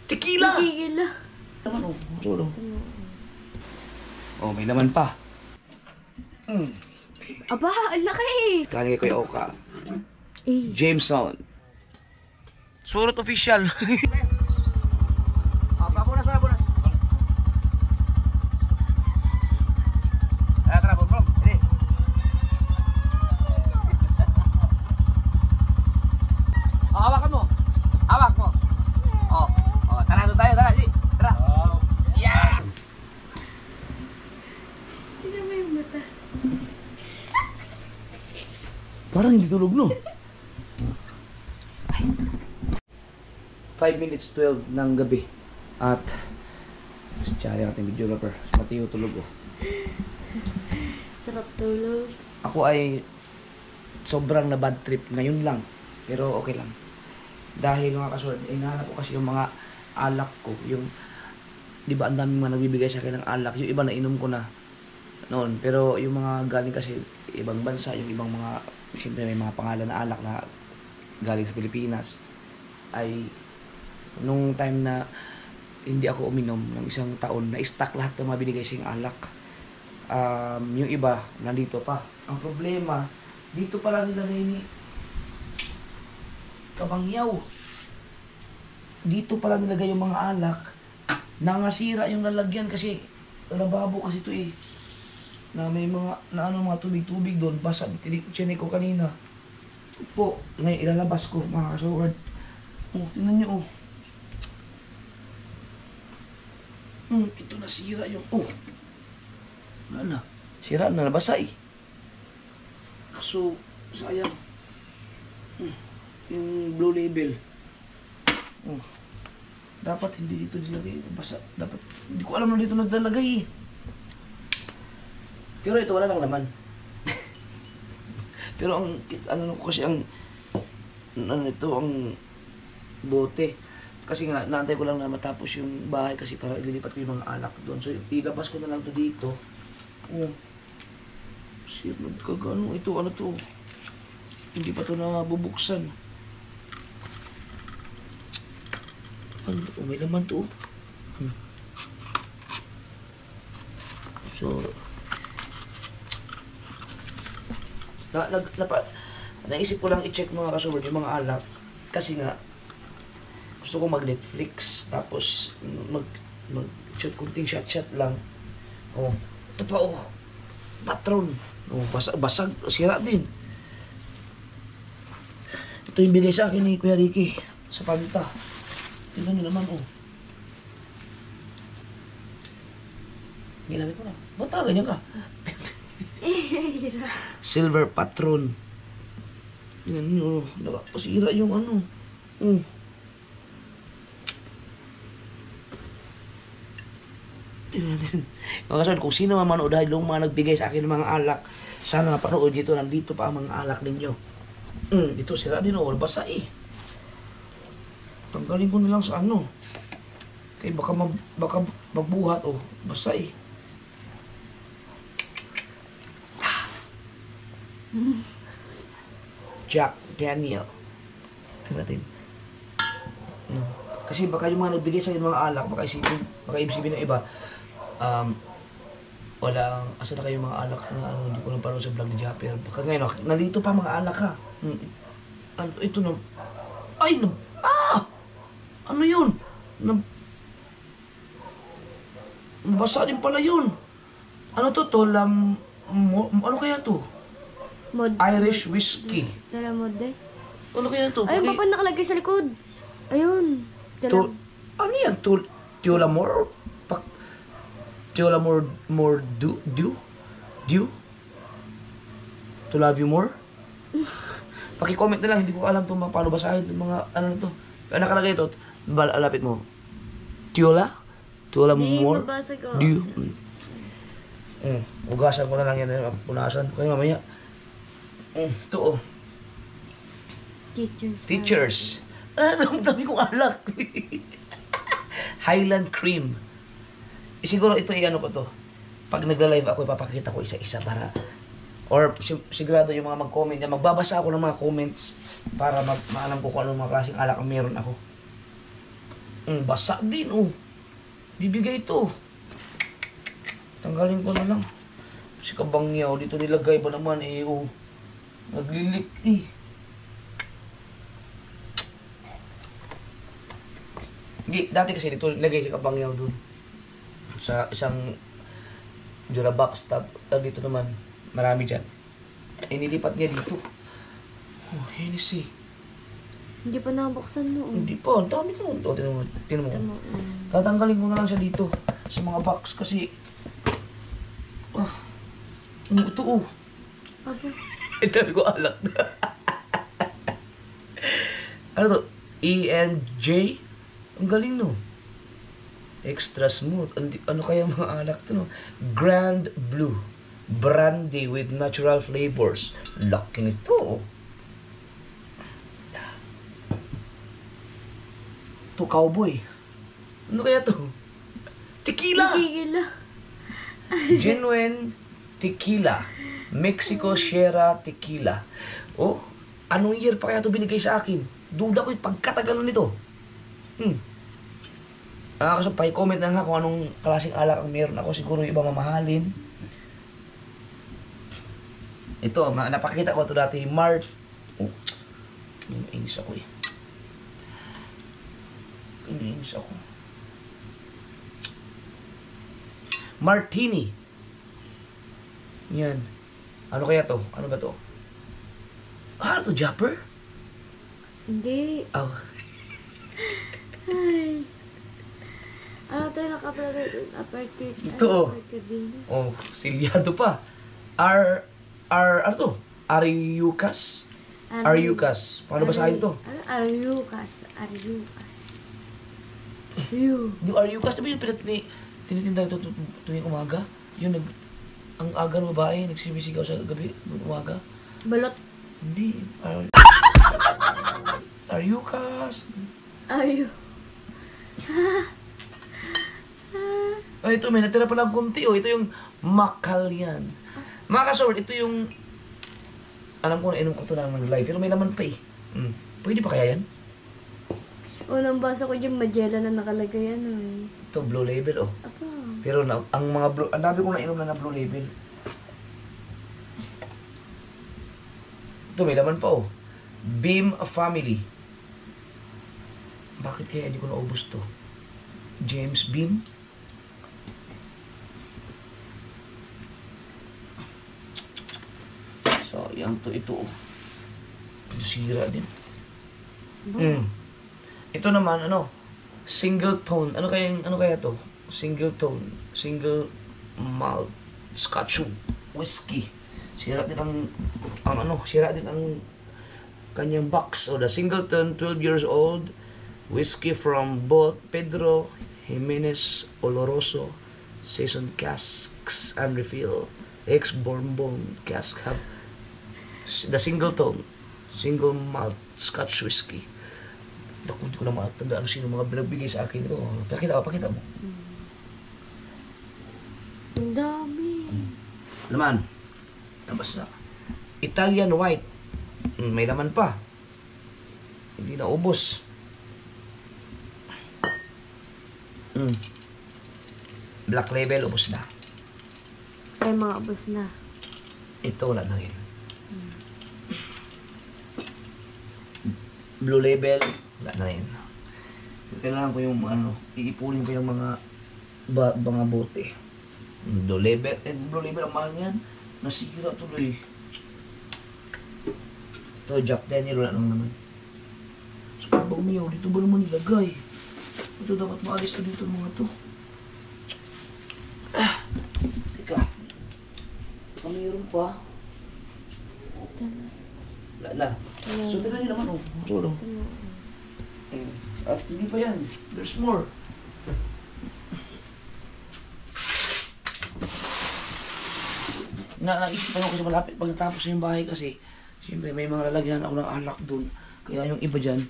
Tequila! Tequila. Naman, oh. Solo. Oh, may laman pa. Aba, ang laki. Galing kay Oka. Eh. Jameson. Surot official. Pabunas, pabunas. Tara, bro. Ini. Hawakan mo. Hawak mo. Oh, tara doon tayo, tara. Tara. Yeah. Tingnan mo yung mata. Parang hindi tulog, no? 5 minutes 12 ng gabi. At tsari natin videographer. Matiyo tulog, oh. Sarap tulog. Ako ay sobrang na bad trip ngayon lang. Pero okay lang. Dahil mga kasunod, hinahanap ko kasi yung mga alak ko. Yung, di ba ang daming mga nagbibigay sa akin ng alak. Yung iba nainom ko na noon. Pero yung mga galing kasi ibang bansa, yung ibang mga, siyempre may mga pangalan na alak na galing sa Pilipinas, ay nung time na hindi ako uminom ng isang taon, na-stack lahat ng mga binigay sa yung alak. Yung iba, nandito pa. Ang problema, dito pala nilagay ni Kabangyaw. Dito pala nilagay yung mga alak. Nangasira yung lalagyan kasi lababo kasi ito eh. Na may mga, na ano, mga tubig-tubig doon. Basa, tinik ko kanina. Po, ngayon ilalabas ko mga kasaward. Oh, tingnan nyo oh. Ito nasira yung, oh. Wala na. Sira na, nabasa eh. So, sayang. Yung blue label. Dapat hindi dito nilagay. Basa. Dapat, hindi ko alam na dito naglalagay eh. Pero ito wala lang laman. Pero ang, ano ko kasi ang, ano ito, ang bote. Kasi nga, naantay ko lang na matapos yung bahay kasi para ililipat ko yung mga alak doon. So, ilabas ko na lang to dito. Oh. Sir, nagkagano. Ito, ano to? Hindi pa to nabubuksan. Ano to? May laman to. So, naisip ko lang i-check mga kasubod yung mga alak. Kasi nga, gusto ko mag-Netflix. Tapos, mag-shot, kunting shot-shot lang. Oh, ito pa oh. Patron. Oh, basag, sira din. Ito yung bigay sa akin ni Kuya Ricky sa Panta. Tingnan nyo naman oh. Ginamit ko na. Ba't ganyan ka? Silver Patron. Tingnan nyo, nakapasira yung ano. Mga kasunod, kung sino man manood dahil yung mga nagbigay sa akin ng mga alak, sana napanood dito, nandito pa ang mga alak ninyo. Dito sira din oh, basa eh. Tanggalin ko nilang sa ano. Kaya baka magbuhat oh, basa eh. Jack Daniel. Tingnan natin. Kasi baka yung mga nagbigay sa akin ng mga alak, baka isipin ng iba, walang, asa na kayo mga alak na ano, hindi ko lang parang sa vlog ni Japper. Baka ngayon, nandito pa mga alak ha. Ano, ito na, ay, ano yun? Nabasa din pala yun. Ano to, ano kaya to? Irish whiskey. Dalamod eh. Ano kaya to? Ayun, pa nakalagay sa likod. Ayun. Ano yan? Tullamore? Tullamore more do? To love you more? Paki-comment na lang, hindi ko alam itong mga paano basahin itong mga ano na ito. Kaya nakalagay ito, alapit mo. Tullamore? Do? Ugasan ko na lang yan, punasan. Kaya mamaya. Ito oh. Teachers. Ang dami kong alak. Highland Cream. Siguro ito ano ko to. Pag nagla-live ako, ipapakita ko isa-isa para, or sigurado yung mga mag-comment niya, magbabasa ako ng mga comments para maalam ko kung anong mga klaseng alak ang meron ako. Basa din, oh. Bibigay ito. Tanggalin ko na lang. Si Kabangyaw, dito nilagay ba naman, eh, oh. Naglilik, eh. Hindi, dati kasi dito nilagay si Kabangyaw dun. Sa isang Jurabox, dito naman, marami dyan. Inilipat niya dito. Oh, Hennessy. Hindi pa nabuksan noon. Hindi pa, ang dami naman. O, tinan mo. Tatanggalin ko na lang siya dito sa mga box kasi ito oh. Aba. Ito ko alak na. Ano to? ENJ? Ang galing no. Extra smooth. Ano kaya mga alak to no? Grand Blue. Brandy with natural flavors. Laki nito. To cowboy. Ano kaya to? Tequila! Tequila. Genuine Tequila. Mexico Sierra Tequila. Oh, anong year pa kaya ito binigay sa akin? Duda ko yung pagkatagal nito. Kasi pa-comment na nga kung anong klaseng alak ang meron ako. Siguro yung iba mamahalin. Ito, napakita ko ito dati. Oh, inis ako eh. Inis ako. Martini. Yan. Ano kaya to? Ano ba to? Ano to? Japper? Hindi. Oh. Ay. Ano to yung nakapalagay doon? Apartheid. Ito, oh. Oh, silyado pa. Ano to? Ariukas? Ariukas. Paano ba sa akin to? Ano? Ariukas. You. Yung Ariukas, diba yung tinitinda ito tuwing umaga? Yung ang aga ng babae, nagsibisigaw sa gabi, umaga. Balot. Hindi. Ariukas. Ayu. Oh, ito, may natira pa lang kunti. Oh, ito yung Macallan. Mga kasord, ito yung alam ko na inom ko ito naman live, pero may laman pa eh. Pwede pa kaya yan? Unang basa ko dyan, Magellan na nakalagay yan. Ito, Blue Label, oh. Apa. Pero ang mga blue, ang dami ko na inom na Blue Label. Ito, may laman pa, oh. Beam Family. Bakit kaya hindi ko naubos to? James Beam? Sayang to ito, oh. Sira din. Ito naman, single tone. Ano kaya to? Single tone. Single malt scotch whiskey. Sira din sira din ang kanyang box. So, the Singleton, 12 years old, whiskey from both Pedro Jimenez Oloroso, seasoned casks and refill. Ex-Bourbon cask have the Singleton, single malt scotch whiskey. Hindi ko na matandaan sino mga binagbigay sa akin ito. Pakita mo. Ang dami. Laman. Nabasa. Italian white. May laman pa. Hindi na ubos. Black label, ubos na. Ay, mga ubos na. Ito, wala na rin. Blue label, wala na rin. Kailangan ko yung iipunin ko yung mga bote. Blue label, blue label ang mahal niyan. Nasira tuloy. Ito, Jack Daniel, wala naman. So, pag umiyaw, dito ba naman nilagay? Ito, dapat maalis ko dito mga to. Teka. Mayroon pa. Wala na. So, tignan nyo naman, oh. Solo. At hindi pa yan. There's more. Naisip ko kasi malapit pag natapos yung bahay kasi siyempre may mga lalagyan ako ng alak dun. Kaya yung iba dyan,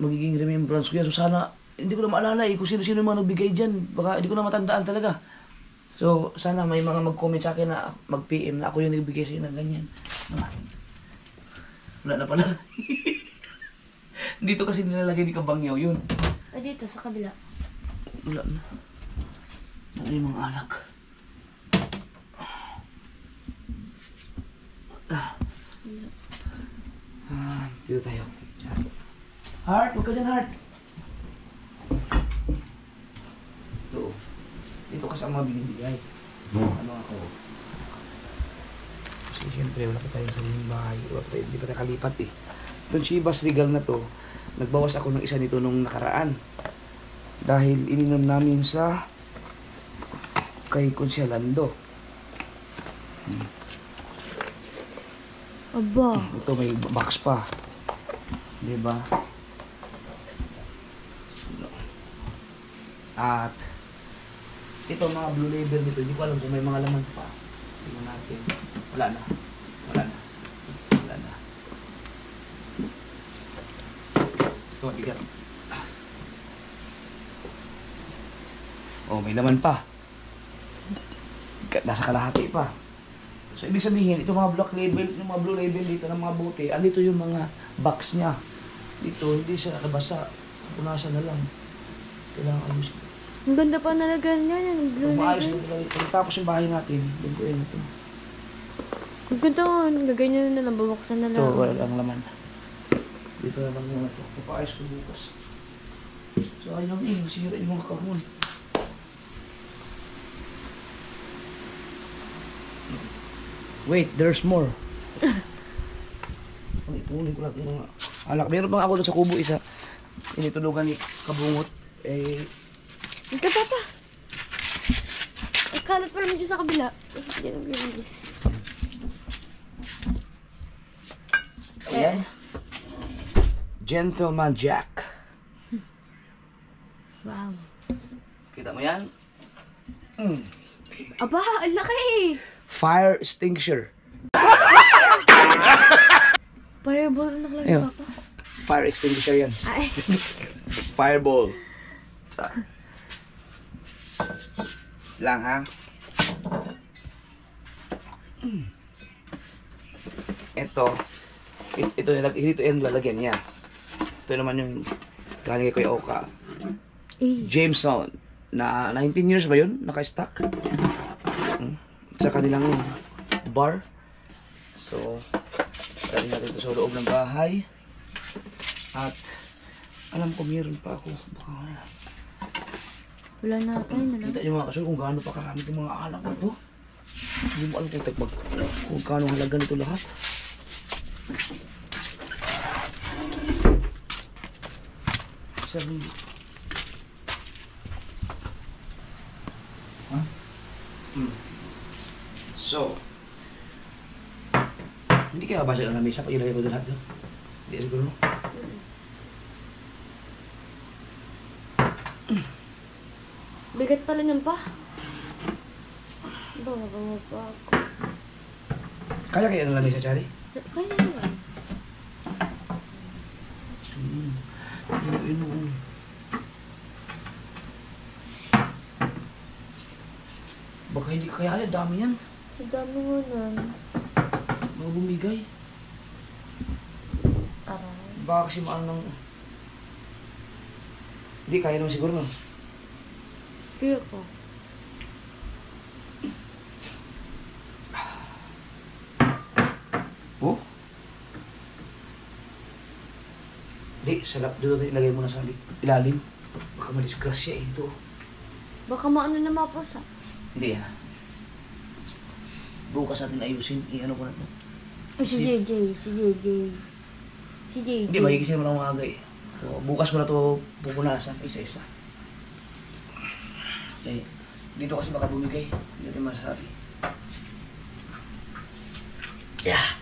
magiging remembrance ko yan. So sana, hindi ko na maalala kung sino-sino yung mga nagbigay dyan. Baka hindi ko na matandaan talaga. So sana may mga mag-comment sa akin na mag-PM na ako yung nagbigay sa inyo ng ganyan. Wala na pala. Dito kasi nilalagay ni Kabangyaw yun. Ay, dito, sa kabila. Wala na. Ano yung mga alak? Dito tayo. Heart, huwag ka dyan, Heart. Ito. Dito kasi ang mga binibigay. Ano ako? Kasi siyempre wala pa tayong sariling bahay. Wala pa tayo, hindi pa tayo kalipat eh. Itong Chivas Regal na to, nagbawas ako ng isa nito nung nakaraan. Dahil ininom namin sa kay Consialando. Aba. Ito may box pa. Diba? At ito mga blue label dito, hindi ko alam kung may mga laman pa. Tingnan natin. Wala na. Wala na. Wala na. Ito mabigat. Oh, may laman pa. Nasa kalahati pa. So, ibig sabihin, ito mga black label, yung mga blue label dito ng mga bote, andito yung mga box niya. Dito, hindi siya nakabasa. Punasan na lang. Kailangan ayos. Ang ganda pa nalagyan niya, yung blue Kung maayos label. na talaga. Pag tapos yung bahay natin, doon ko yun ito. Ang ganda nga, gaganyan na lang, babuksan na lang. Ito, wala ang laman. Dito na lang muna ito. Papaayos ko bukas. So, ayun lang eh. Sira yung mga kahon. Wait, there's more. Ipunin ko lang yung mga alak. Meron pang ako doon sa kubo isa. Initulugan ni Kabungot. Eh, Ang ganda pa. Ang kalat pa naman dyan sa kabila. Hindi na bilis. ayan. Gentleman Jack. Wow. Kita mo yan? Aba, ang laki. Fire extinguisher. Fireball ang nakalagay Ayun. pa pa. Fire extinguisher yan. Ay. Fireball. Lang ha. Ito yung lalagyan niya. Ito naman yung galing kay Oka. Jameson na 19 years ba yun? Naka-stock. Sa kanilang bar. So, dali natin ito sa loob ng bahay. At alam ko meron pa ako. Baka Wala na tayo na lang. kita niyo mga kasol kung gaano pa karami itong mga alak na ito. Hindi mo alam kung gaano halaga nito lahat. Sabi. Ha? So, hindi kaya basa lang na mesa pag ilagay ko doon lahat doon? Hindi siguro no? Bigat pala nun pa. Baka pa ako. Kaya na lamesa, Charlie? Kaya naman. Yung baka hindi kaya alam, dami yan. Sa dami mo nun. Mga bumigay. Aray. Baka kasi maano ng... Hindi, kaya naman siguro no. Kaya ko. Oh? Hindi, salap doon ilagay mo na sa ilalim. Baka madisgrasya ito. Baka maano na mapasa. Hindi ha. Bukas natin ayusin, i-ano ko na ito. Si JJ. Si JJ. Si JJ. Hindi, magigising mo na umaga eh. So, bukas ko na ito pupunasan, isa-isa. Eh, dito kasi baka bumigay. Hindi natin masasabi. Yeah!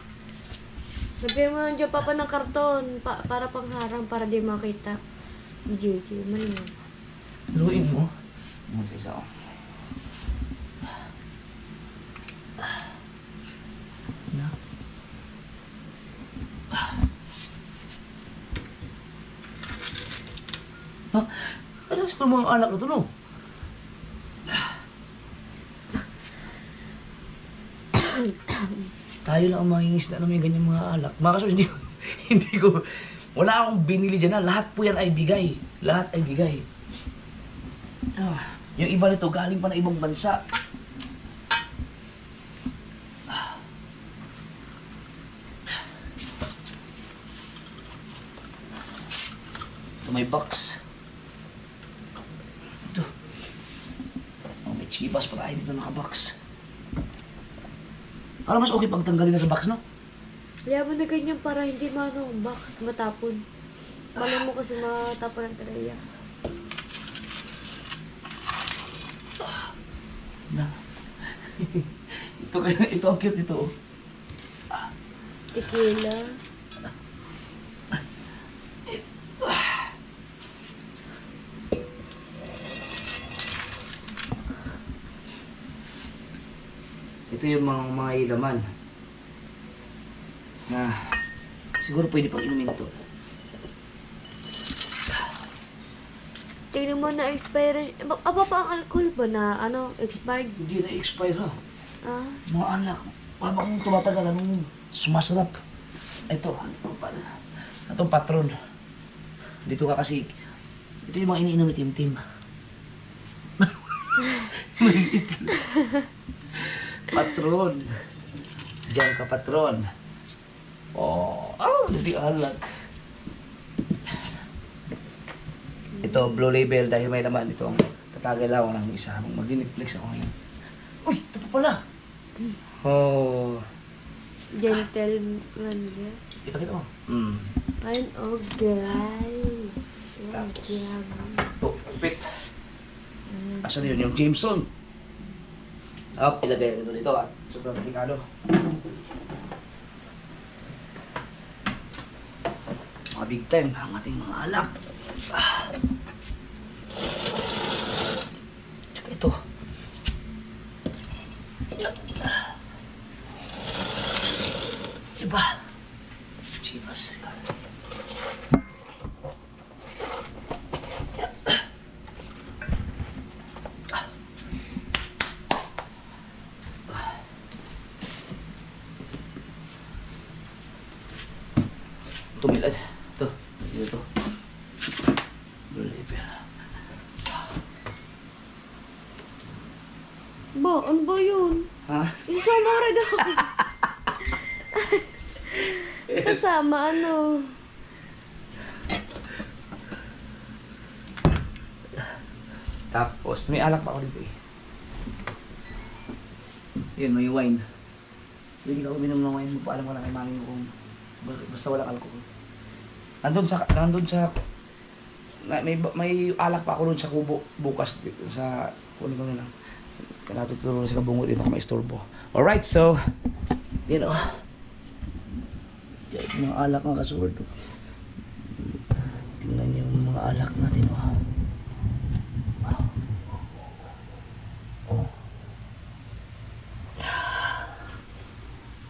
Sabihin mo nandiyan pa ng karton para pangharang para di makita. Si JJ. Mali mo. Luin mo. Muna sa isa ko. Na. Ha? Ano siguro mga anak na ito, no? Tayo lang ang mangingisda na may ganyan mga alak. Mga kaso, hindi Wala akong binili dyan na. Lahat po yan ay bigay. Lahat ay bigay. Yung iba nito galing pa na ibang bansa. Ito may box. Ito. Oh, may chibas pa tayo dito naka-box. Alam, mas okay pag tanggalin na sa box, no? Kaya mo na ganyan para hindi box matapon. Malam mo kasi matapon ang tereya. Na. ito ang cute ito. Tequila. Ito yung mga ilaman na siguro pwede pang inumin ito. Tingnan mo na expire. Aba pa ang alcohol ba na expired? Hindi na expire ha. Ah, Mga anak, habang tumatagal, anong sumasarap. Ito pala. Itong patron. Dito ka kasi, ito yung mga iniinom ni Tim-Tim. Patron. Diyan ka, patron. Hindi alag. Ito, Blue Label, dahil may laman ito. Tatagal ako ng isa. Mag-Netflix ako ngayon. Uy, ito pa pala. gentleman niya. Ipakita mo. Ayun, oh guys. Tapos, Grabe. ito, pit. Asan yun? Yung Jameson. Ilagay ito dito at sobrang delikado. Mga big time, ang ating mga alak. Tsaka ito. Diba? Chivas. Tumilad. Ito. Ito. Ba, ano ba yun? Ha? Isama rin daw. Kasama, Tapos, may alak pa ako dito eh. Yun, may wine. Hindi ka uminom ng wine, magpaalam ko lang kay mami mo kung basta walang alcohol. Nandun sa, may alak pa ako dun sa kubo bukas dito sa, kunin ko na lang. Kaya natutulong sa kabungot, di baka maistorbo. Alright, so, you know, mga alak mga kasword. Tingnan niyo yung mga alak natin, oh.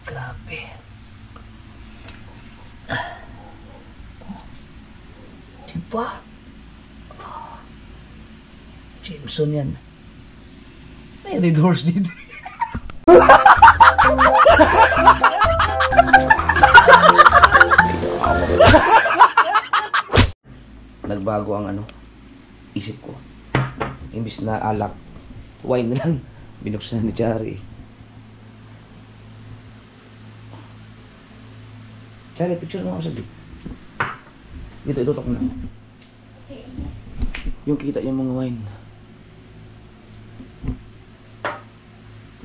Grabe. Diba? Jameson yan. May red horse dito. Nagbago ang isip ko. Imbis na alak, wine na lang. Binuksan ni Chari. Chari, picture mo ako saglit. Dito, itutok na. Yung kita yung mga wine.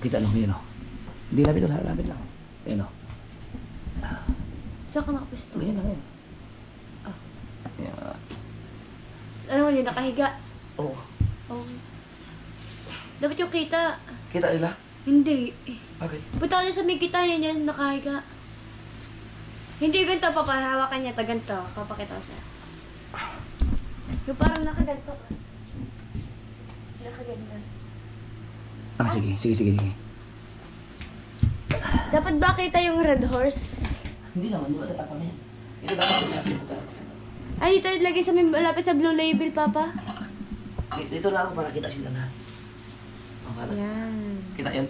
Kita nung yun, Hindi, lapit lang. Yan, Saan ka nakapisto? Ganyan lang yan. Ah. Yan. Ano yun, nakahiga? Oo. Oh. Dapat yung kita. Kita nila? Hindi. Bakit? Punta ka na sa may kita yan, nakahiga. Hindi ganito, papahawakan niya ito, ganito. Papakita ko sa'yo. Yung parang nakaganto ka. Nakaganto. Sige. Dapat ba kita yung red horse? Hindi naman, hindi matatapa na yan. Ito dapat ito. Ay, ito ilagay sa may malapit sa Blue Label, Papa. Dito na ako para kita sila lahat. Para. Yan. Kita yan?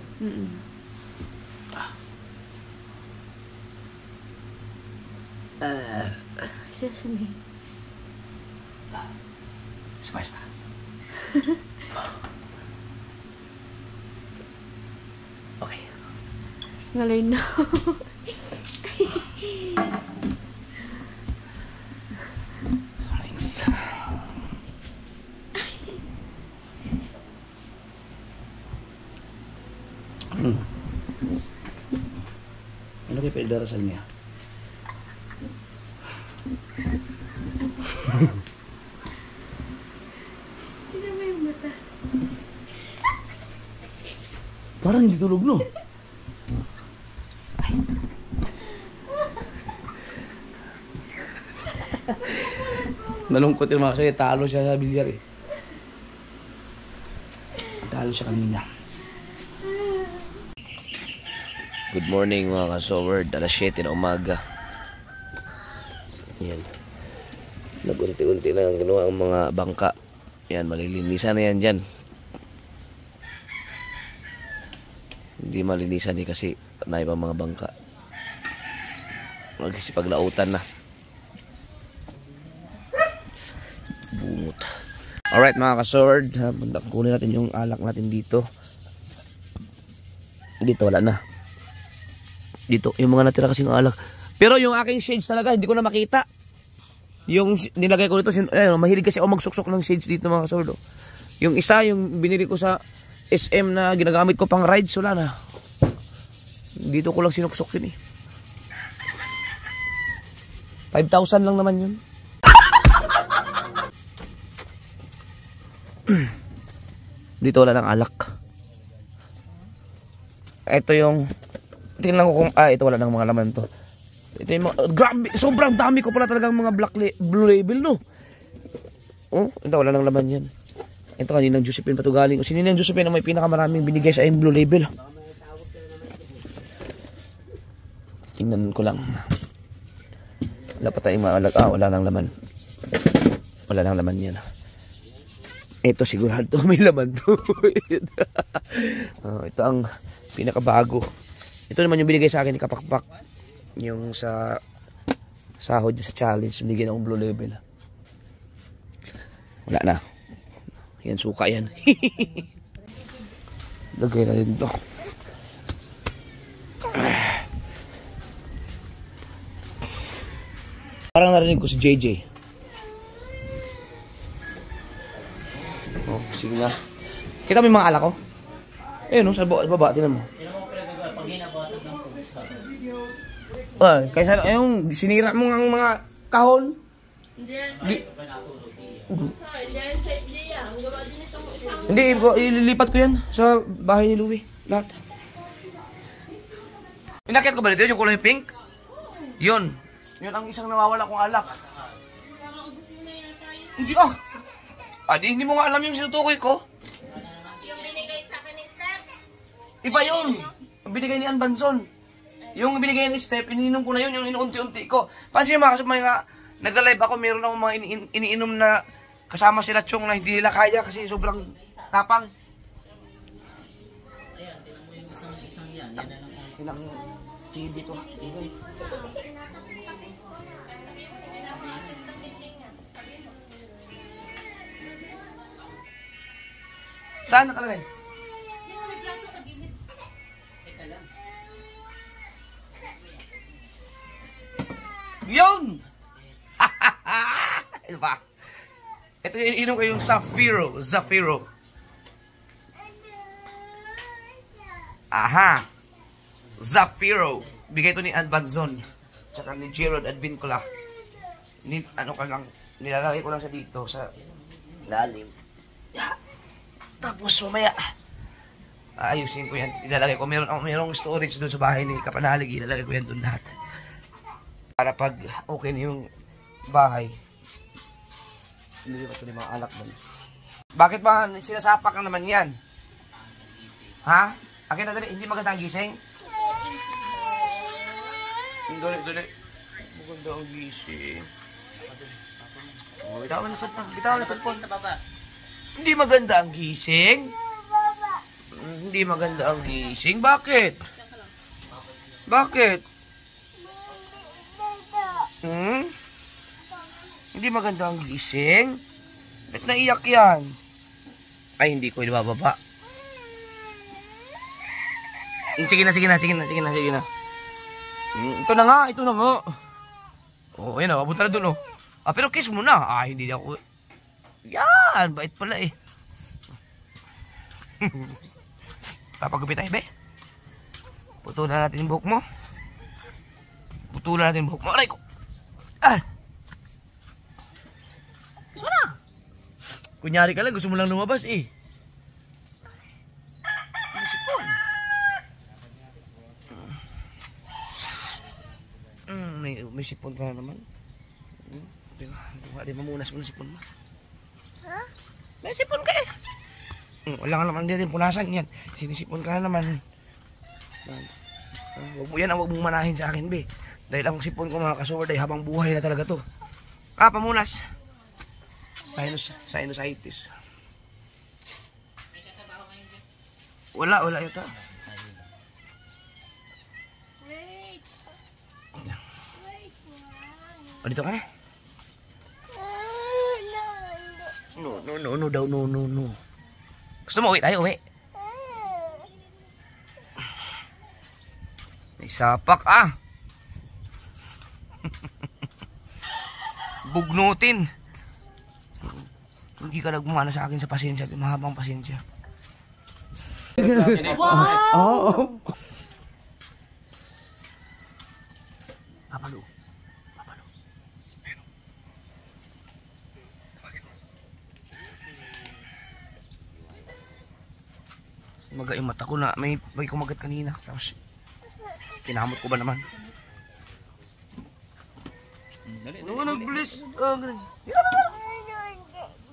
Excuse me. Spice pa. Okay. Ngalay na. Thanks. Ano kayo pinagdarasal niya? Tignan mo yung mata. Parang hindi tulog, no? Ay. Nalungkot yung mga kasi talo siya sa bilyar eh. Talo siya kanina. Good morning mga ka-soward, alas 7 na umaga. Yan. Nagunti-unti na ang ginawa ang mga bangka. Yan, malilinisan na yan dyan. Hindi malinisan eh kasi panay pa mga bangka. Magsipaglautan na. Bungot. Alright mga ka-soward, kunin natin yung alak natin dito. Dito wala na. Dito, yung mga natira kasing alak. Pero yung aking shades talaga, hindi ko na makita. Yung nilagay ko dito, mahilig kasi ako magsuksok ng shades dito mga kasordo. Yung isa, yung binili ko sa SM na ginagamit ko pang rides, wala na. Dito ko lang sinuksok yun eh. 5,000 lang naman yun. Dito wala ng alak. Ito yung tingnan ko kung, ito wala ng mga laman to. Ito yung mga, grabe, sobrang dami ko pala talagang mga blue label, no? Oh, ito wala ng laman yan. Ito kaninang Josephine pa ito galing. Si Ninang Josephine ang may pinakamaraming binigay sa blue label. Tingnan ko lang. Wala pa tayong maalag. Wala ng laman. Wala ng laman yan. Ito sigurado may laman to. Ito ang pinakabago. Ito naman yung binigay sa akin ni Kapakpak. Yung sa sahod sa challenge. Binigyan akong blue label. Wala na. Yan, suka yan. Lagay na din to. Parang narinig ko si JJ. Oh, sige na. Kita mo yung mga alak ko? Ayun, sa baba, tinan mo. Kaysa yung sinira mo ng mga kahon. Hindi, ililipat ko yan sa bahay ni Louie. Lahat. Inakyat ko ba dito yung kulay pink? Yun. Yun ang isang nawawala kong alak. Hindi hindi mo nga alam yung sinutukoy ko. Yung binigay sa akin ni Steph? Iba yun. Ang binigay ni Ann Banson. Yung binigay ni Steph, iniinom ko na yun, yung inuunti-unti ko. Pansin mga nagla-live ako, meron akong mga iniinom na kasama sila Chong na hindi nila kaya kasi sobrang tapang. Ayan, tinan mo yung isang yan. Yan na lang ang Ilang TV to. Saan nakalagay? teka lang. Yun! Diba? Ito yung ininom ko yung Zafiro. Aha! Zafiro. Bigay ito ni Ann Banzon. Tsaka ni Gerald Advincula. Nilalagay ko lang siya dito sa lalim. Yeah. Tapos mamaya, ayusin ko yan. Ilalagay ko. Merong storage doon sa bahay ni Kapanalig. Ilalagay ko yan doon lahat. Para pag okay na yung bahay, nilipat ko na yung mga alak doon. Bakit ba sinasapak ka naman yan? Ha? Akin na dali, hindi maganda ang gising? Dali. Maganda ang gising. Bitawan na sa phone. Sa baba. Hindi maganda ang gising? Hindi maganda ang gising? Bakit? Bakit? Hindi maganda ang gising. Ba't naiyak yan? Ay, hindi ko ibababa. Sige na. Ito na nga. Oh, ayun o, abunta na dun o. Pero kiss mo na. Hindi ako. Yan, bait pala eh. Papagupit tayo, be. Putulan natin yung buhok mo. Aray ko. Kiss mo na. Kunyari ka lang, gusto mo lang lumabas eh. Sipon. May sipon ka na naman. Di mamunas mo na sipon mo. Ha? May sipon ka eh. Wala ka naman din punasan yan. Sinisipon ka na naman. Huwag mo yan ang huwag mong manahin sa akin, be. Dahil ang sipon ko mga kasword ay habang buhay na talaga to. Pamunas. Sinusitis. Wala ito. Dito ka na. No daw. Gusto mo uwi tayo, uwi? May sapak Bugnutin. Hindi ka nagmana sa akin sa pasensya, mahabang pasensya. Wow! Papalo. Maga yung mata ko na may kumagat kanina. Tapos kinamot ko ba naman? Nag-bless.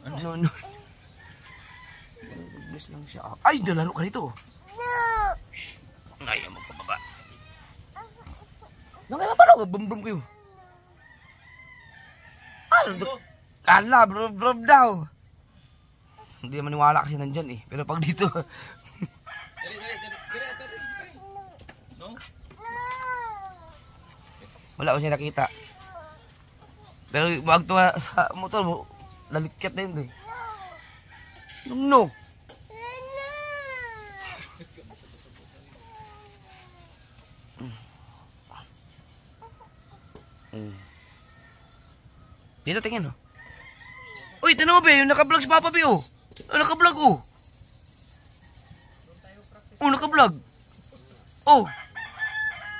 Ano? Nag-bless lang siya. Ay, dalalo ka nito. Ayaw magpababa. Nangyayon pa lang, bum-bum kayo. Kala, brum daw. Hindi maniwala kasi nandyan eh. Pero pag dito... Wala ko siya nakita. Pero wag to sa motor mo, lalikyat na yun eh. No. Dito tingin oh. Uy, tanong mo ba yung naka-vlog si Papa B oh. Naka-vlog oh. Oh, naka-vlog. Oh.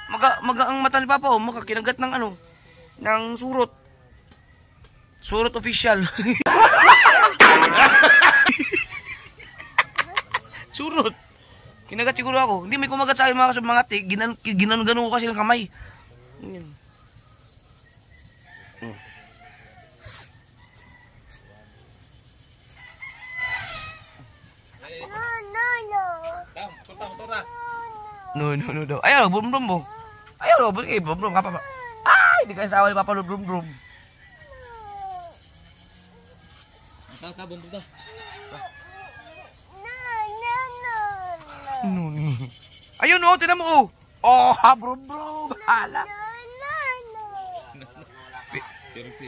Maga ang mata ni Papa oh, makakinagat ng ano, ng surot. Surot official. Surot. Kinagat siguro ako. Hindi may kumagat sa akin mga ate, ginan-gano ko kasi ng kamay. Yan. No daw. Ayaw, brum mo. Ayaw, brum ka pa. Ay, di kayo sawa ni Papa brum. Bum ka. Ayun oh, tinan mo oh. Oh, brum. Hala. Pero si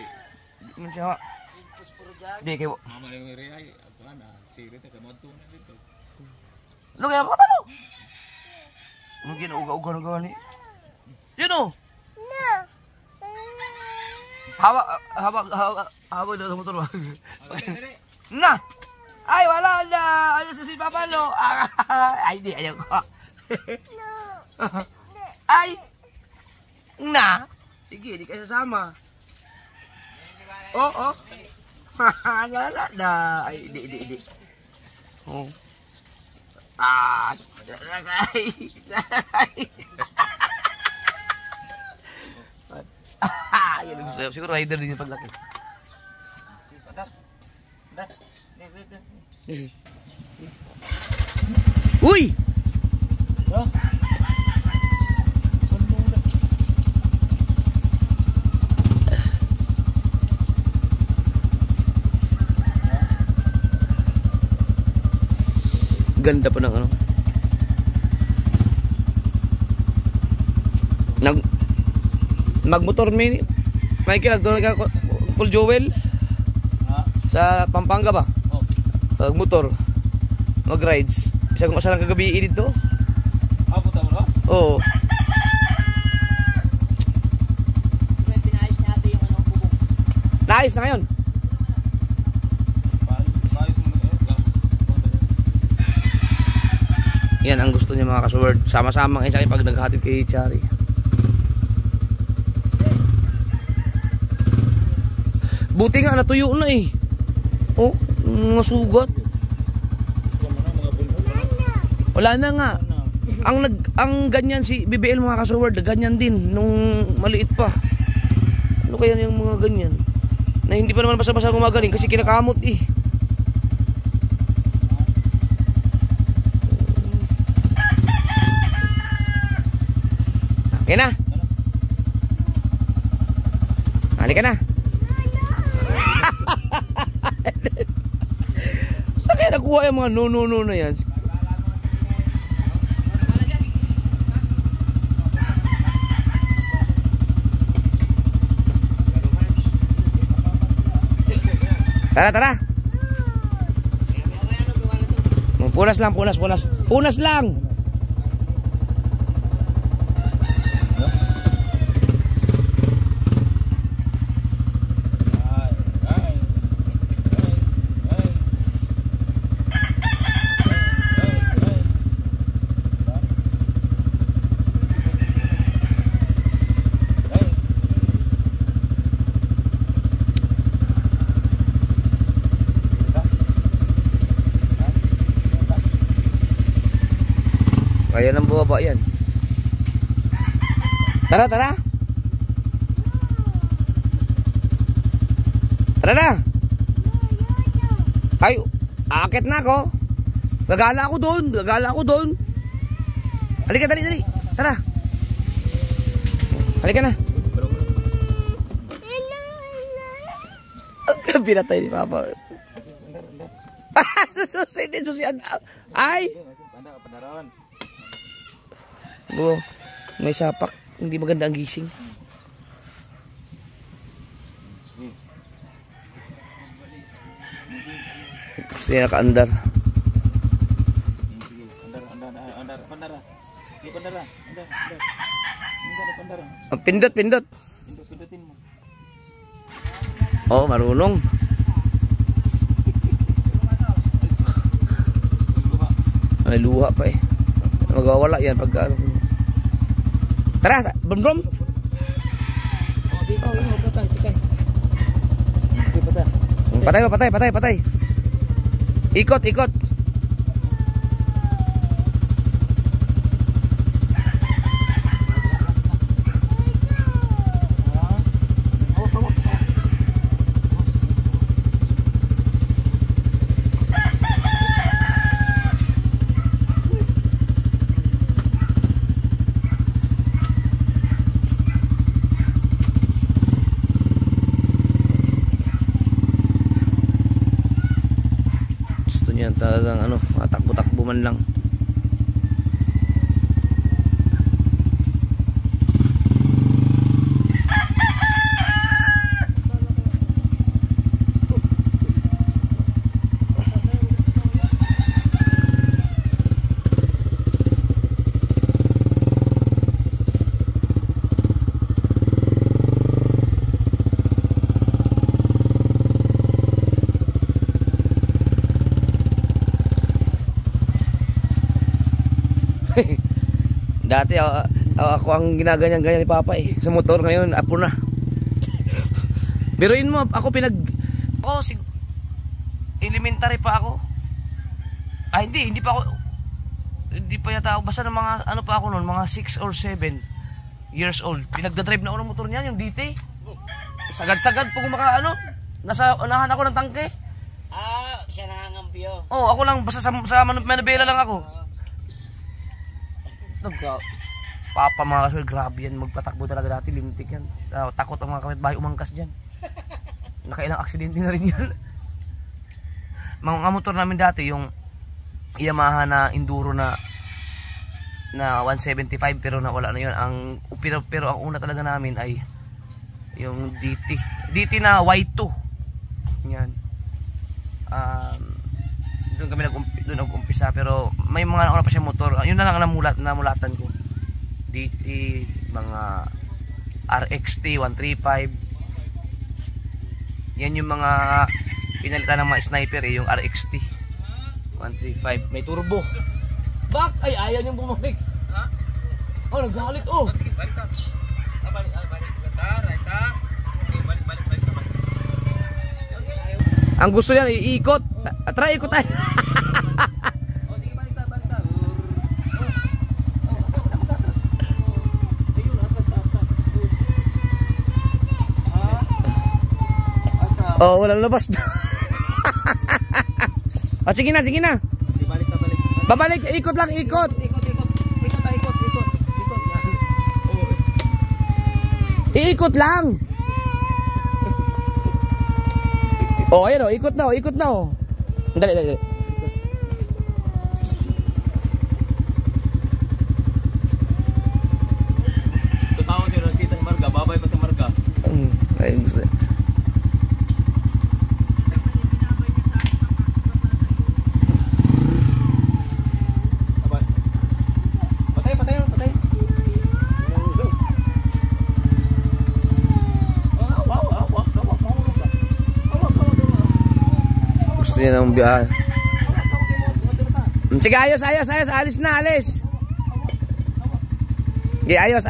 Di siya. Di kayo. Mama yung reay, ako na, sirit ka madtunan dito. Ano kaya pa no? Ano ginauga-uga ni? Yun oh. Hawak daw sa motor ba? Na! Ay, wala na! Ano si Papa no? Ay, di, ayaw ko. Ay! Na! Sige, di kayo sasama. Oh. Wala na. Ay, di. Oh. Siguro rider din yung paglaki. Uy! Ganda pa ng ano. Magmotor Michael, nagdoon ka Uncle Joel? Ha? Sa Pampanga ba? Oh. Motor. Mag-rides. Isang masalang kagabi dito. Puta mo no? Oo. Pinayos natin yung ano, bubong. Naayos na ngayon. Bayos mo na Yan ang gusto niya mga kasword. Sama-sama kayo sa akin pag naghatid kay Chari. Buti nga natuyo na eh. Oh, mga sugat. Wala na nga. Ang ganyan si BBL mga kasword, ganyan din nung maliit pa. Ano kaya yung mga ganyan? Na hindi pa naman basta-basta gumagaling kasi kinakamot eh. Okay na. Halika na. Saan kaya nakuha yung mga no na yan? Tara. Punas lang. Punas lang. Kaya nang bumaba yan. Tara. Tara na. Ay, aakit na ako. Gagala ako doon. Halika, dali. Tara. Halika na. Pinatay ni Papa. Sususian. Ay! Bo, may sapak, hindi maganda ang gising. Siya nakaandar. Pindot. Oh, marunong. May luha pa eh. Magwawala yan pag ano. Tara, brom. Patay. Ikot. Yan talagang ano, takbo-takbo man lang. Dati ako ang ginaganyan-ganyan ni Papa eh. Sa motor ngayon, apo na. Biruin mo, ako elementary pa ako. Ah, hindi pa ako. Hindi pa yata ako. Basta ng mga, ano pa ako noon, mga 6 or 7 years old. Pinagdadrive na ako ng motor niyan, yung DT. Sagad-sagad po ano, nasa unahan ako ng tangke. Siya nangangampyo. Oh, ako lang, basta sa Manabela lang ako. Papa mga kaswel, grabe yan, magpatakbo talaga dati, limtik yan. Takot ang mga kapitbahay umangkas dyan. Nakailang aksidente na rin yan. Mga motor namin dati, yung Yamaha na Enduro na 175, pero nawala na yun. Pero ang una talaga namin ay Yung DT na Y2. Yan. Doon kami nag-umpisa, pero may mga nauna pa siya motor. Yun na lang ang namulatan ko. DT, mga RXT 135. Yan yung mga pinalitan ng mga sniper yung RXT 135. May turbo. Bak! Ay, ayaw niyang bumalik. Ha? Oh, naggalit oh. Sige, balik ka. Balik. Right ha. Okay, balik. Ang gusto niyan, iikot. Try, ikot tayo. Oh, sige, balik ka. Ayun, atas. Oh, walang labas. Oh, sige na. Sige, balik. Babalik, ikot lang, ikot. Ikot. Iikot lang. Oh, ayan oh, ikot na oh. Dali. Tutawa si Rosita sa Marga, babay pa sa Marga. Ay, gusto. Patay. Gusto niya ng biyahe. Sige, ayos. Alis na. Okay, ayos.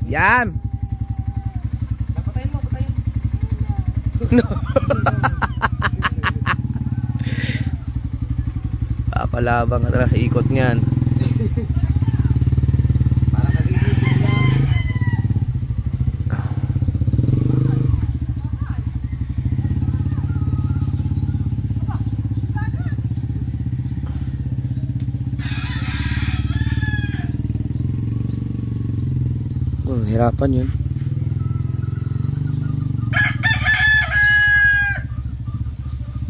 Yan. Patayin mo. No. Papalabang ka talaga sa ikot niyan. Para kagigising lang. Hirapan yun.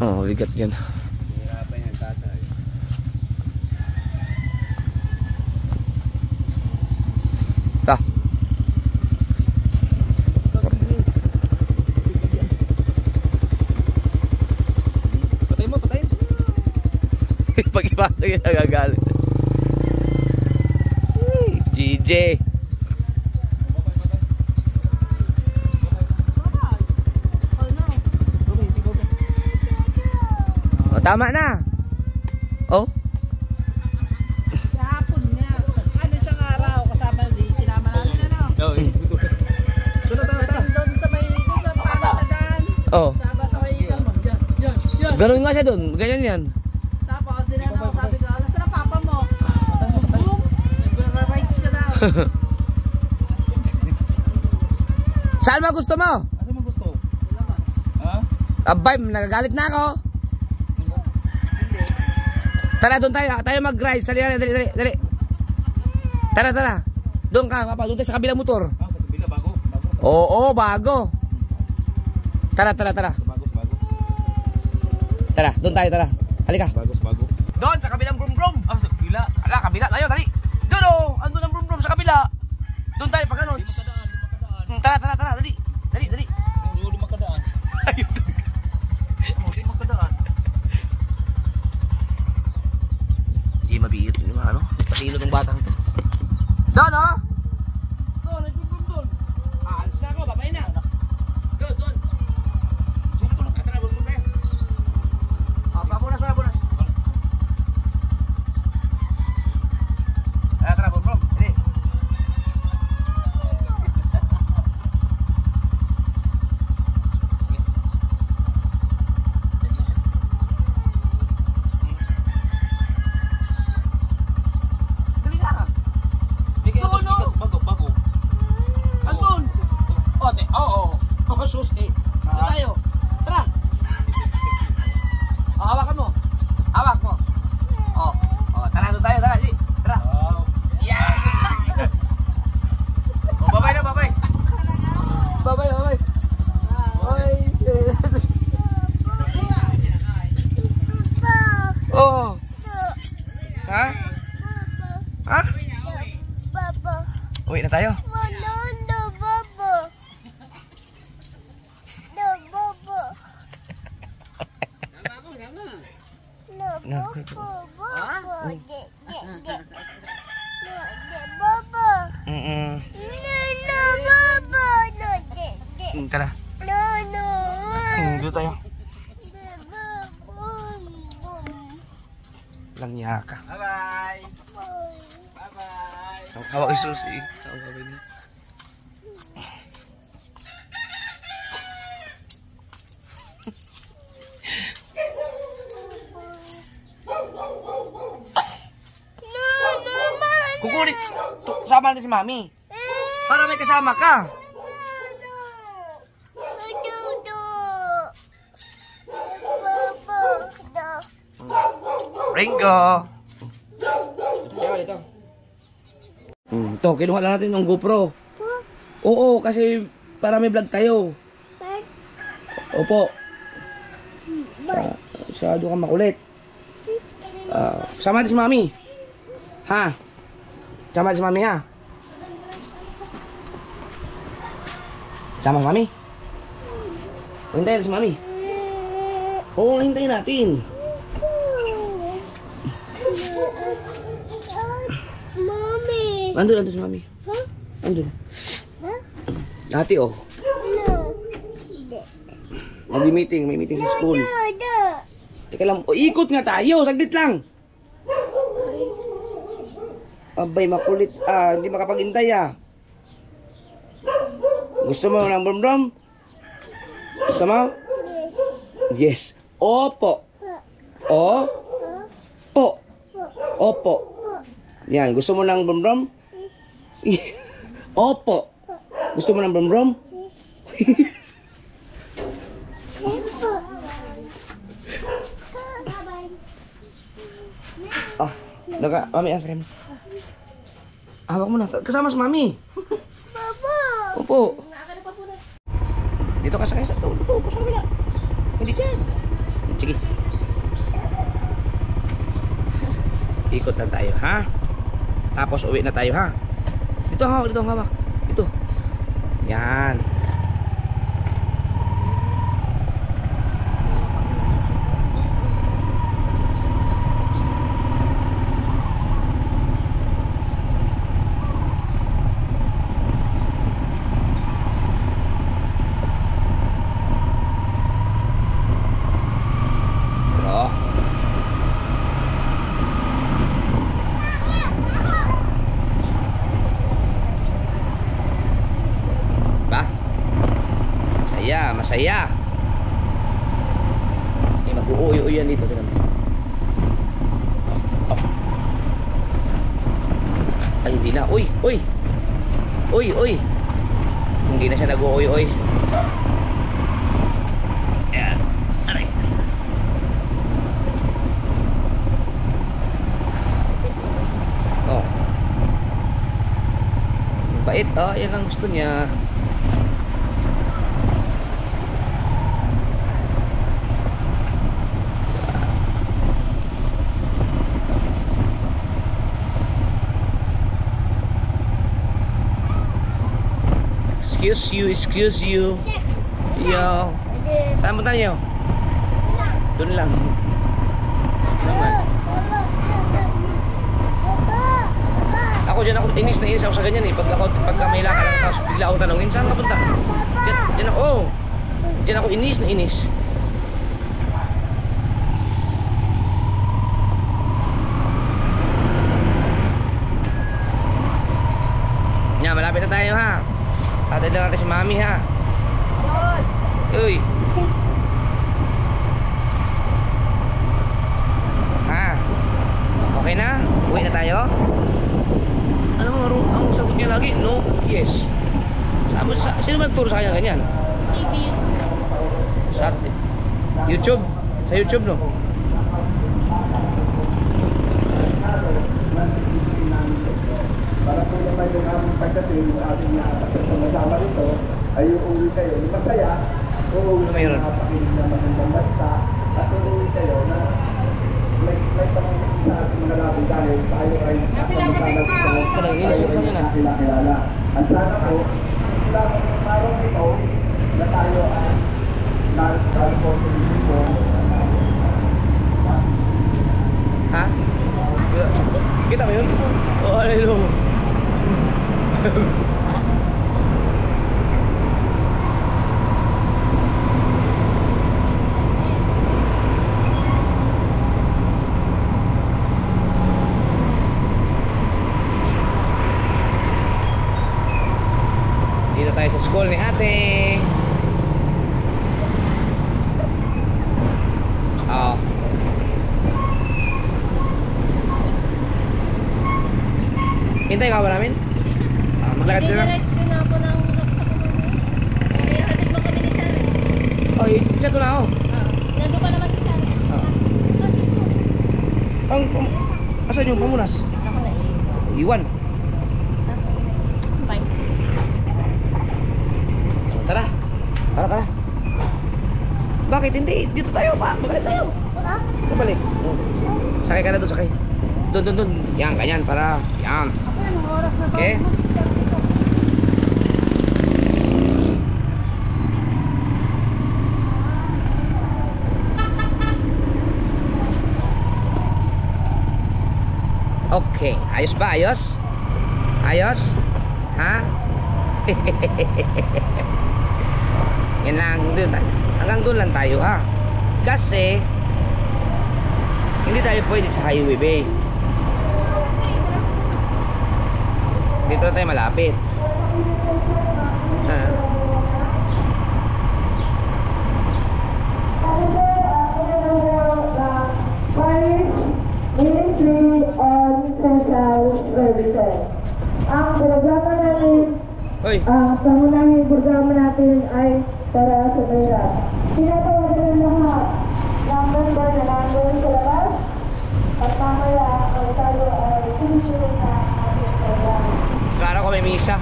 Oh, bigat yan. Hirapan yung tatay. Ta. Patayin. Pag-ipasok yun, nagagalit. GJ. O, tama na. Oh. Kahapon niya. Ano isang araw kasama din sinama namin ano. Doon sa may pangalagaan. Oh. Sama sa may ikang mo. Yan. Ganun nga siya dun. Ganyan yan. Tapos dinanaw sabi ko, alas na papa mo. Boom. Nagra-rides ka daw. Saan mo gusto mo? Ano mo gusto? Ha? Abay, nagagalit na ako. Tara, doon tayo mag-ride. Dali. Tara. Doon ka, papa. Doon tayo sa kabilang motor. Ah, sa kabila, bago. Oo, bago. Tara. Bago. Tara, doon tayo, tara. Halika. Bago. Doon, sa kabilang brum-brum. Ah, sa kabila. Ala, kabila tayo, dali. Doon oh, andun ang brum-brum sa kabila. Doon tayo, pag ano. Di makadaan. Tara, dali. Di makadaan. Ayun. Di makadaan. Hindi mabiit yung ano. Patilo ng batang to. Doon oh. Doon, ay doon. Alis na ako, babay na. Doon. Sino ko lang? Tara, brum-brum tayo. Papunas. Tara, brum-brum. Dali. Dali na. Doon, no? Bago. Andun! Ote, oo. Sus, eh. Dito tayo. Tara! Hawakan mo. Hawak mo. Tara, doon tayo. Tara, tara. Yeah! Babay na, babay. Babay. Oh. Ha? Uwi na tayo. Tara. Dito tayo. Langya ka. Bye-bye. Bye-bye. Ang hawak isusi. Ang hawak niya. Kukulit. Sama natin si Mami. Para may kasama ka. Ringo. Dito. Ito, kinuha lang natin ng GoPro. Oo, kasi para may vlog tayo. Opo. Masyado kang makulit. Sama natin si Mami. Ha? Sama natin si Mami, ha? Sama si Mami? Hintayin natin si Mami. Oo, hintayin natin. Mommy. Andun si Mami. Huh? Andun. Huh? Ate, oh. No. May meeting sa school. No. Teka lang, ikot nga tayo, saglit lang. Abay, makulit. Hindi makapaghintay, Gusto mo ng brom-brom? Gusto mo? Yes. Opo. Po. Opo. Yan, gusto mo ng brom-brom? Opo. Gusto mo ng brom-brom? Mami, asa kayo. Hawak mo na. Kasama si Mami. Opo. Dito ka sa kaysa. Dito, upo sa kabila. Hindi dyan. Sige. Ikot lang tayo, ha? Tapos uwi na tayo, ha? Dito hawak, dito hawak. Dito. Yan. Masaya. Mag-uuyo-uyo yan dito. Ay, hindi na. Uy. Hindi na siya nag-uuyo-uy. Ayan. Aray. Oh. Bait. Yan ang gusto niya. Excuse you. Yo. Saan punta niyo? Doon lang. Naman. Ako dyan ako, inis na inis ako sa ganyan pagka may lakad lang tapos bigla akong tanongin, saan ka punta? Dyan ako, dyan ako inis na inis. Nya, malapit na tayo, ha? Atay lang natin si Mami, ha? Uy. Ha? Okay na? Uwi na tayo? Ano ang sagot niya lagi? No? Yes. Sino ba nagturo sa kanya ganyan? Sa YouTube? Sa YouTube, no? Para po naman yung aming pagdating ng ating nakasama rito ay uuwi kayo na masaya, uuwi kayo na napakinig na magandang bansa at uuwi kayo na may pangungkit sa ating mga labi dahil tayo ay nakilala. At sana po, sa parang ito na tayo ay nalipon po Nakita mo yun? Oo, hello. Dito tayo sa school ni ate. Oo. Hintay ka ba namin? Maglakad ka na. Diretso na ako ng laksa ko muna. Kaya hatid mo kami ni Sharon. Oh, i-chat ko na ako. Nandun pa naman si Sharon. Oo. Asan yung pamunas? Ako na Iwan. Bye. Tara. Tara. Bakit hindi? Dito tayo pa. Babalik tayo. Babalik. Sakay ka na doon, sakay. Doon. Yan, ganyan para. Yan. Okay. Okay. Ayos ba? Ayos? Ayos? Ha? Yan lang. Hanggang doon lang tayo, ha? Kasi hindi tayo pwede sa highway bay. Dito na tayo malapit. Ha? Ministry on Social Services. Ang programa natin, Hoy. pangunahing programa natin ay para sa pera. Tinatawagan ng lahat ng member na nandun sa labas at mamaya ang tayo ay sinisunod na ating programa. Kala ko may misa.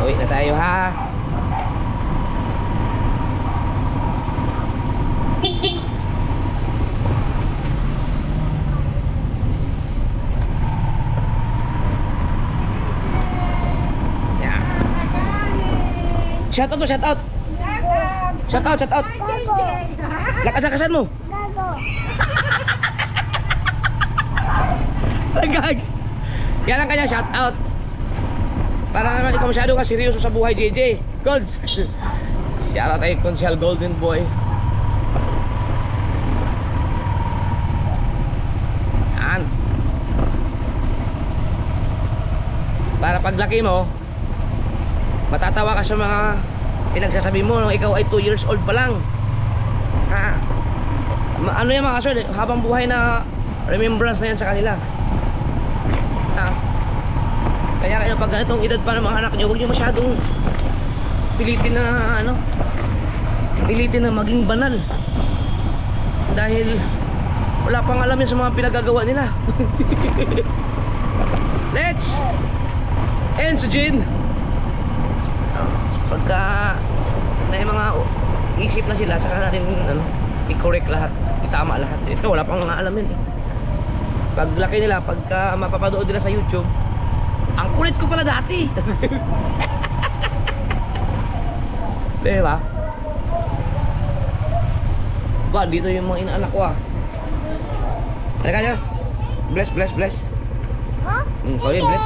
Uwi na tayo, ha? Yeah. Shout out. Shout out. Lakas-lakasan mo. Agag. Yan ang kanya shout out. Para naman ikaw masyado ka seryoso sa buhay, JJ. Gold. Shout out kay Consial Golden Boy. Yan. Para paglaki mo, matatawa ka sa mga pinagsasabi mo nung ikaw ay 2 years old pa lang. Ha? Ano yan mga kasol, habang buhay na remembrance na yan sa kanila. Ha? Kaya kayo pag ganitong edad pa ng mga anak nyo, huwag nyo masyadong pilitin na maging banal. Dahil wala pang alam yun sa mga pinagagawa nila. Let's end sa Jin. Pagka may mga isip na sila, saka natin i-correct lahat, itama lahat. Ito wala pang alam yun. Paglaki nila, pagka mapapanood nila sa YouTube, ang kulit ko pala dati. Diba? Ba, dito yung mga inaanak ko, ah. Halika nyo. Bless. Huh? Oh, yun, bless.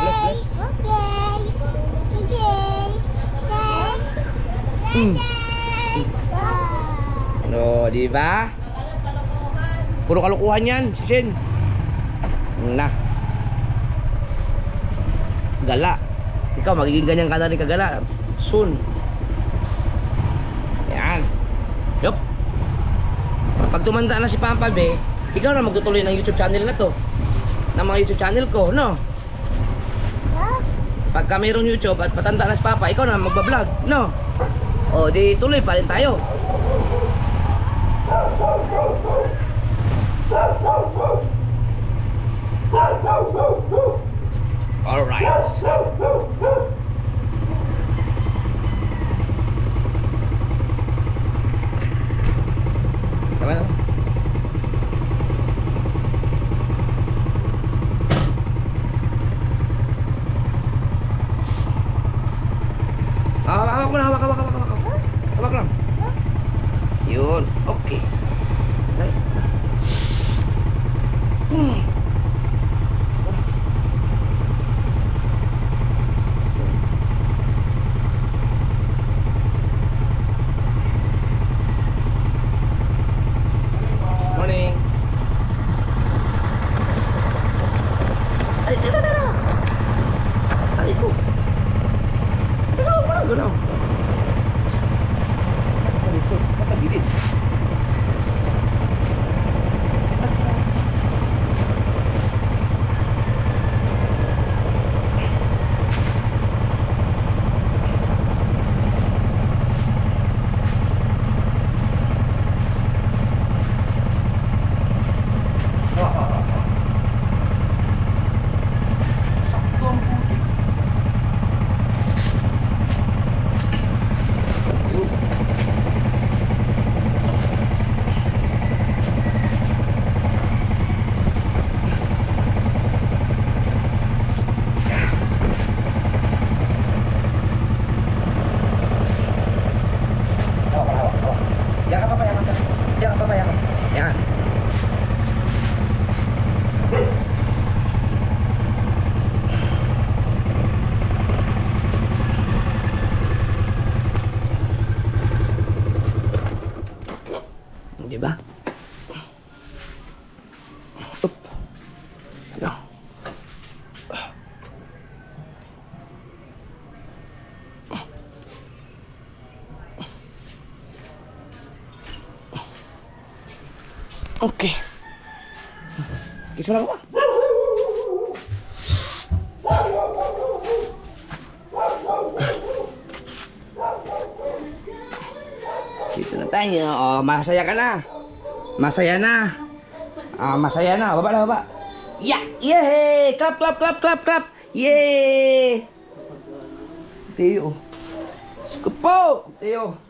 No, di ba? Puro kalukuhan yan, si Shin. Na. Gala. Ikaw magiging ganyan ka na rin kagala soon. Yan. Yup. Pag tumanda na si Pampa Be, ikaw na magtutuloy ng YouTube channel na to. Ng mga YouTube channel ko, no? Pagka mayroong YouTube at patanda na si Papa, ikaw na magbablog, no? O, di tuloy pa rin tayo. Alright. Tama naman. Hawak mo na, hawak. Hawak lang. Yun, okay. Right. Morning. Ay, tira. Ay, ito. Ganaw. Ay, ito. Matagilid. Sakto ang putik. Yun. Hawak. Yakap pa. Yan. Di ba? Up. Yan. Okay. Kiss mo na ako ba? Dito na tayo. Oh, masaya ka na. Masaya na. Masaya na. Baba. Yeah! Yay! Clap. Yay! Teo. Skupo! Teo.